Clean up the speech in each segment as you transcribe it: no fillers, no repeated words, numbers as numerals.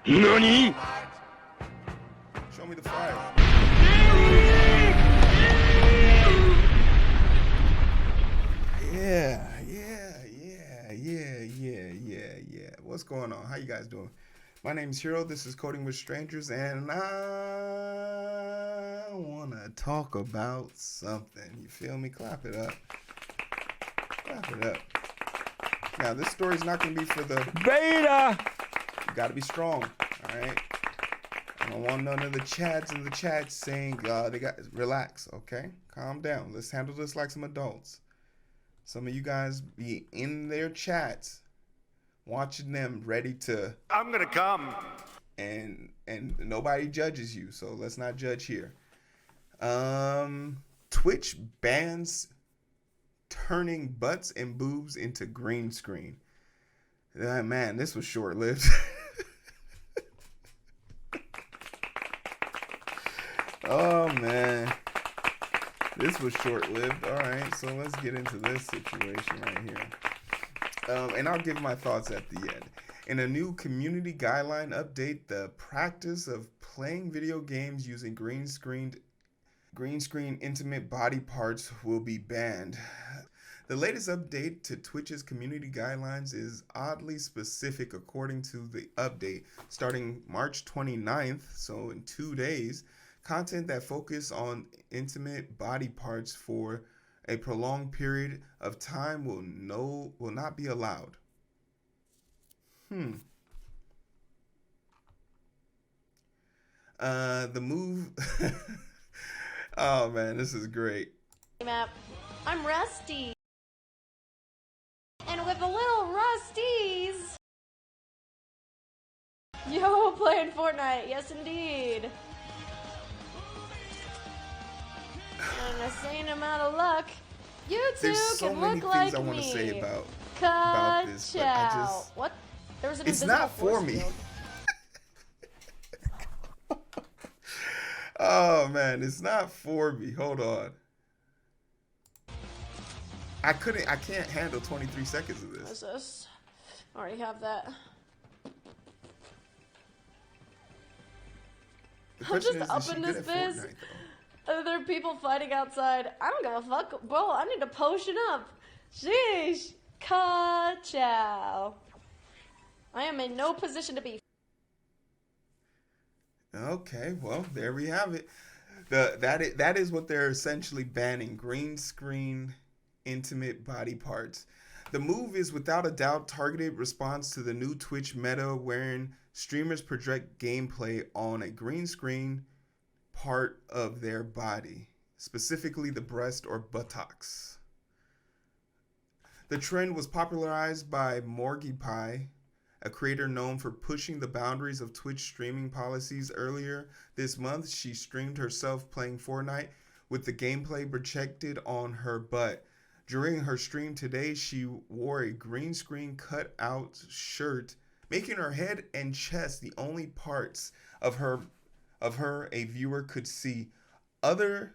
NANI? Show me the fire. Yeah. What's going on? How you guys doing? My name's Hero. This is Coding with Strangers, and I want to talk about something. You feel me? Clap it up. Clap it up. Now, this story's not going to be for the Beta! You got to be strong, all right? I don't want none of the chads in the chat saying, relax, okay? Calm down. Let's handle this like some adults. Some of you guys be in their chats, watching them ready to... I'm gonna come. And nobody judges you, so let's not judge here. Twitch bans turning butts and boobs into green screen. Man, this was short-lived. Oh, man. This was short-lived. All right, so let's get into this situation right here. And I'll give my thoughts at the end. In a new community guideline update, the practice of playing video games using green screen intimate body parts will be banned. The latest update to Twitch's community guidelines is oddly specific according to the update. Starting March 29th, so in 2 days, content that focus on intimate body parts for a prolonged period of time will not be allowed. The move. Oh man, this is great. Map. I'm Rusty. And with a little Rusties. Yo, playing Fortnite. Yes, indeed. And a sane amount of luck. You two There's so can many look things like I want to me. say about this, but I Ka-chow. just... What? There was an It's invisible not for force me. field. Oh man, it's not for me. Hold on. I can't handle 23 seconds of What's this. this? Already have that. The I'm question just is up she in good this at biz. Fortnite, though? There are people fighting outside. I don't give a fuck. Bro, I need to potion up. Sheesh. Ka-chow. I am in no position to be. Okay, well, there we have it. That is what they're essentially banning: green screen intimate body parts. The move is without a doubt targeted response to the new Twitch meta wherein streamers project gameplay on a green screen part of their body, specifically the breast or buttocks. The trend was popularized by Pie, a creator known for pushing the boundaries of Twitch streaming policies. Earlier this month, she streamed herself playing Fortnite with the gameplay projected on her butt. During her stream today, she wore a green screen cut-out shirt, making her head and chest the only parts of her a viewer could see. Others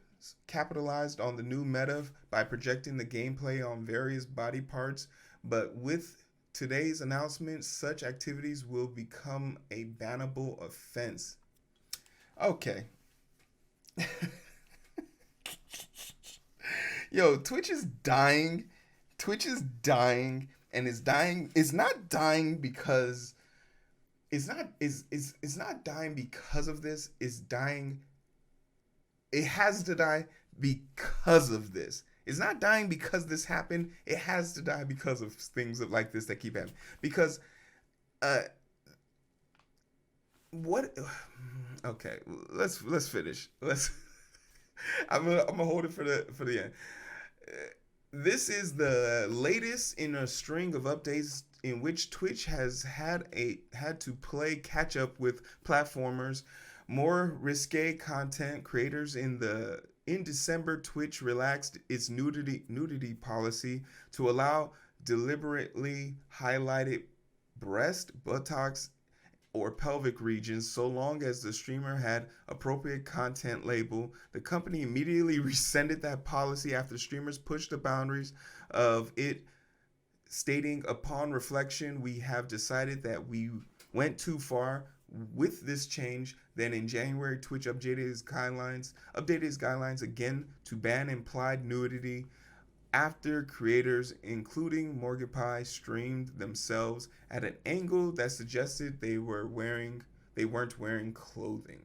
capitalized on the new meta by projecting the gameplay on various body parts, but with today's announcement, such activities will become a bannable offense. Okay. Yo, Twitch is dying. Twitch is dying, and it's dying. It's not dying because it's not dying because of this. It's dying. It has to die because of this. It's not dying because this happened. It has to die because of things like this that keep happening. Because, what? Okay, let's finish. I'm gonna hold it for the end. This is the latest in a string of updates in which Twitch has had to play catch up with platformers, more risque content creators. In December, Twitch relaxed its nudity policy to allow deliberately highlighted breast, buttocks, or pelvic regions so long as the streamer had appropriate content label. The company immediately rescinded that policy after streamers pushed the boundaries of it, stating, "Upon reflection, we have decided that we went too far. With this change, then in January, Twitch updated its guidelines again to ban implied nudity after creators, including Morgan Pie, streamed themselves at an angle that suggested they weren't wearing clothing.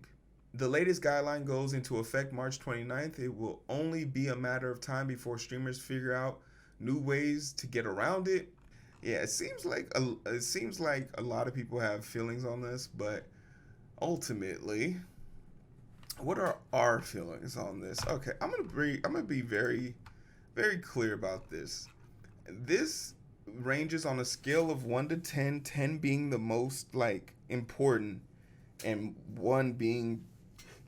The latest guideline goes into effect March 29th. It will only be a matter of time before streamers figure out new ways to get around it. Yeah, it seems like a lot of people have feelings on this, but ultimately, what are our feelings on this? Okay, I'm gonna be very, very clear about this. This ranges on a scale of 1 to 10, 10 being the most like important, and 1 being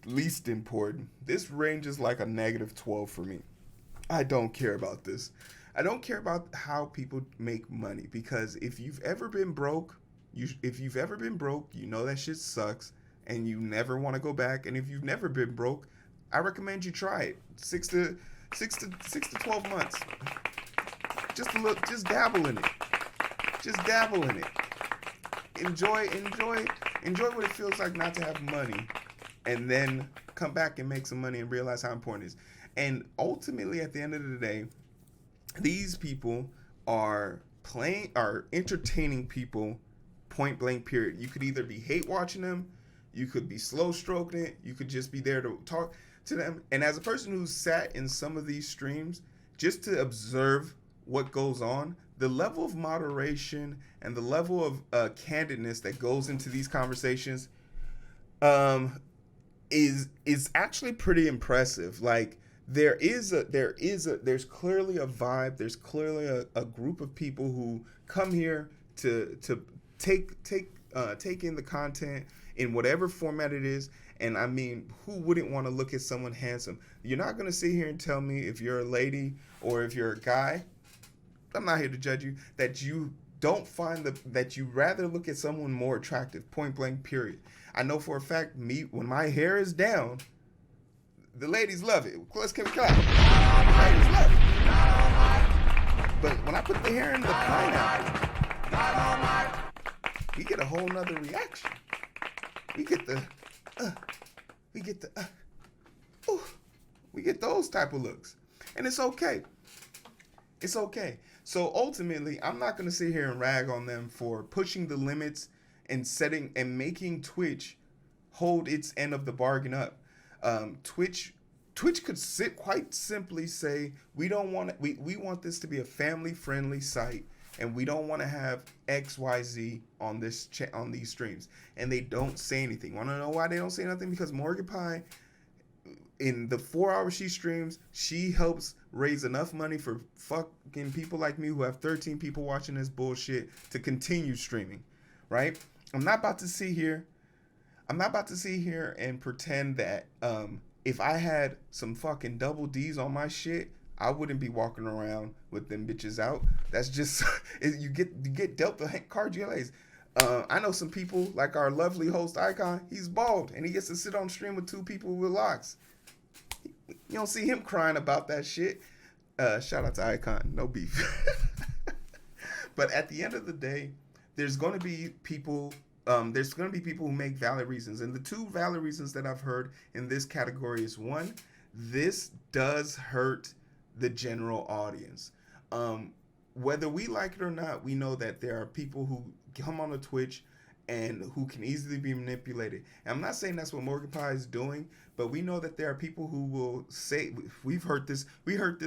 least important. This ranges like a -12 for me. I don't care about this. I don't care about how people make money, because if you've ever been broke, you know that shit sucks and you never want to go back. And if you've never been broke, I recommend you try it. 6 to 12 months. Just dabble in it. Just dabble in it. Enjoy what it feels like not to have money, and then come back and make some money and realize how important it is. And ultimately, at the end of the day, these people are entertaining people, point blank, period. You could either be hate watching them, you could be slow stroking it, you could just be there to talk to them. And as a person who's sat in some of these streams just to observe what goes on, the level of moderation and the level of candidness that goes into these conversations is actually pretty impressive. Like, there's clearly a vibe. There's clearly a group of people who come here to take in the content in whatever format it is. And I mean, who wouldn't want to look at someone handsome? You're not gonna sit here and tell me, if you're a lady or if you're a guy, I'm not here to judge you, that you don't find that you rather look at someone more attractive, point blank, period. I know for a fact, when my hair is down, the ladies love it. Let's give it a clap. The ladies love it. But when I put the hair in the pineapple, we get a whole nother reaction. We get those type of looks. And it's okay. It's okay. So ultimately, I'm not going to sit here and rag on them for pushing the limits and making Twitch hold its end of the bargain up. Twitch could quite simply say, we want this to be a family friendly site, and we don't want to have XYZ on these streams. And they don't say anything. Want to know why they don't say nothing? Because Morgan Pie, in the 4 hours she streams, she helps raise enough money for fucking people like me who have 13 people watching this bullshit to continue streaming, right? I'm not about to sit here and pretend that if I had some fucking double D's on my shit, I wouldn't be walking around with them bitches out. That's just you get dealt the card you lays. I know some people, like our lovely host Icon. He's bald and he gets to sit on stream with 2 people with locks. You don't see him crying about that shit. Shout out to Icon, no beef. But at the end of the day, there's going to be people who make valid reasons. And the 2 valid reasons that I've heard in this category is, 1, this does hurt the general audience. Whether we like it or not, we know that there are people who come on the Twitch and who can easily be manipulated. And I'm not saying that's what Morgan Pie is doing, but we know that there are people who will say, we heard this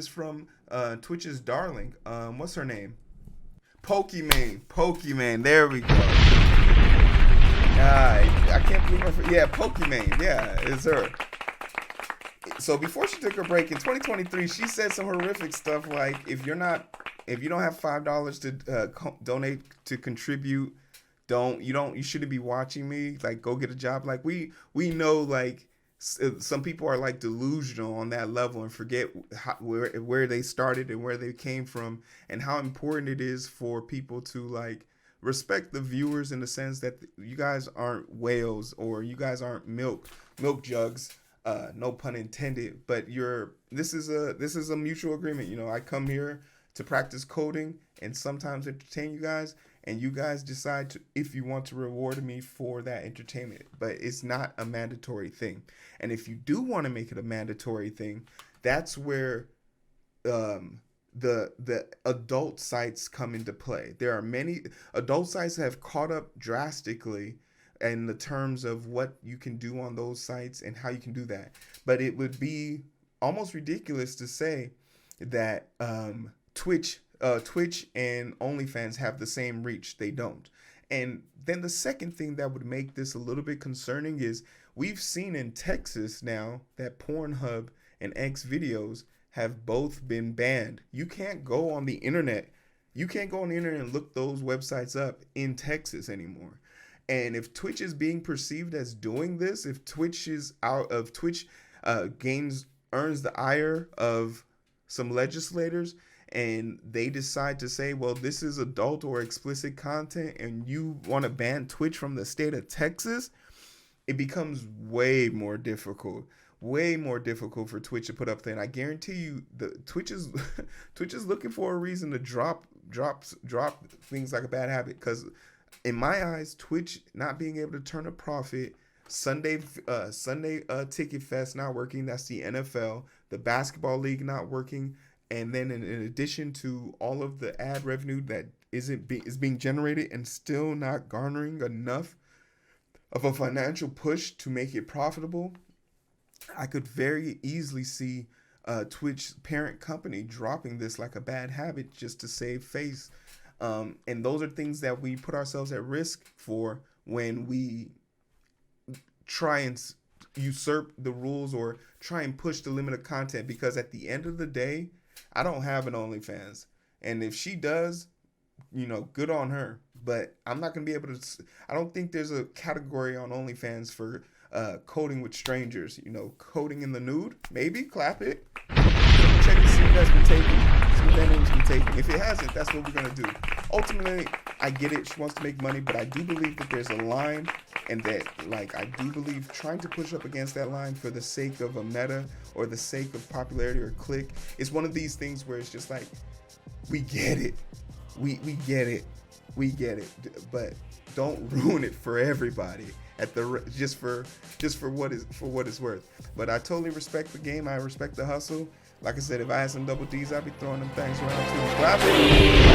from Twitch's darling. What's her name? Pokimane. There we go. I can't believe Pokimane. Yeah, it's her. So before she took her break in 2023, she said some horrific stuff like, if you don't have $5 to donate to contribute, you shouldn't be watching me. Like, go get a job. Like, we know, like, some people are like delusional on that level and forget where they started and where they came from, and how important it is for people to like respect the viewers, in the sense that you guys aren't whales, or you guys aren't milk jugs. No pun intended. But this is a mutual agreement. You know, I come here to practice coding and sometimes entertain you guys, and you guys decide if you want to reward me for that entertainment. But it's not a mandatory thing. And if you do want to make it a mandatory thing, that's where the adult sites come into play. There are many adult sites that have caught up drastically in the terms of what you can do on those sites and how you can do that. But it would be almost ridiculous to say that Twitch and OnlyFans have the same reach. They don't. And then the second thing that would make this a little bit concerning is we've seen in Texas now that Pornhub and X videos have both been banned. You can't go on the internet. You can't go on the internet and look those websites up in Texas anymore. And if Twitch is being perceived as doing this, if Twitch is out of Twitch earns the ire of some legislators, and they decide to say, well, this is adult or explicit content, and you want to ban Twitch from the state of Texas, it becomes way more difficult for Twitch to put up there. And I guarantee you, Twitch is looking for a reason to drop things like a bad habit. Because in my eyes, Twitch not being able to turn a profit, Sunday Ticket Fest not working. That's the NFL. The basketball league not working. And then in addition to all of the ad revenue that is being generated and still not garnering enough of a financial push to make it profitable, I could very easily see Twitch parent company dropping this like a bad habit just to save face. And those are things that we put ourselves at risk for when we try and usurp the rules or try and push the limit of content. Because at the end of the day, I don't have an OnlyFans. And if she does, good on her. But I'm not going to be able to. I don't think there's a category on OnlyFans for coding with strangers. Coding in the nude. Maybe clap it. Check to see if that's been taken. See if that name's been taken. If it hasn't, that's what we're going to do. Ultimately, I get it. She wants to make money. But I do believe that there's a line. And that, I do believe trying to push up against that line for the sake of a meta or the sake of popularity or click is one of these things where it's just like, we get it. We get it. We get it. But don't ruin it for everybody just for what it's worth. But I totally respect the game. I respect the hustle. Like I said, if I had some double D's, I'd be throwing them things around too. Clap it.